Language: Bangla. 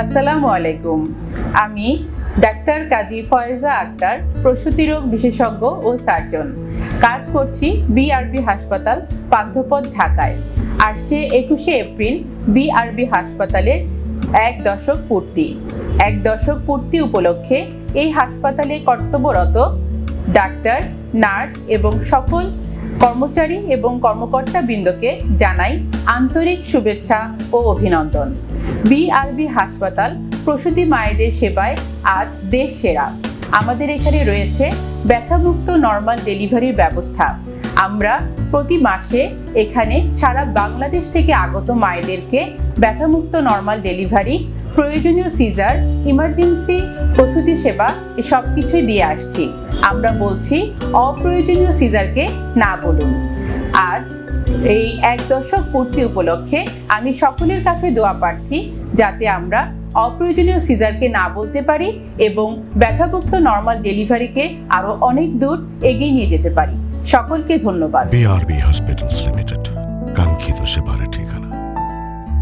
আসসালামু আলাইকুম। আমি ডাক্তার কাজী ফয়েজা আক্তার, প্রসূতি রোগ বিশেষজ্ঞ ও সার্জন। কাজ করছি বিআরবি হাসপাতাল, পান্থপথ, ঢাকায়। আসছে 21শে এপ্রিল বিআরবি হাসপাতালের 1 দশক পূর্তি। 1 দশক পূর্তি উপলক্ষে এই হাসপাতালে কর্তব্যরত ডাক্তার, নার্স এবং সকল কর্মচারী এবং কর্মকর্তাবৃন্দকে জানাই আন্তরিক শুভেচ্ছা ও অভিনন্দন। বিআরবি হাসপাতাল প্রসূতি মায়েদের সেবায় আজ দেশ সেরা। আমাদের এখানে রয়েছে ব্যথামুক্ত নর্মাল ডেলিভারির ব্যবস্থা। আমরা প্রতি মাসে এখানে সারা বাংলাদেশ থেকে আগত মায়েদেরকে ব্যথামুক্ত নর্মাল ডেলিভারি, প্রয়োজনীয় সিজার, ইমার্জেন্সি প্রসূতি সেবা সব কিছুই দিয়ে আসছি। আমরা বলছি অপ্রয়োজনীয় সিজারকে না বলুন। আজ এই 1 দশক পূর্তি উপলক্ষে আমি সকলের কাছে দোয়া প্রার্থী, যাতে আমরা অপ্রয়োজনীয় সিজারকে না বলতে পারি এবং ব্যথামুক্ত নর্মাল ডেলিভারিকে আরো অনেক দূর এগিয়ে নিয়ে যেতে পারি। সকলকে ধন্যবাদ। বিআরবি হসপিটালস লিমিটেড, কাঙ্ক্ষিত সেবার ঠিকানা।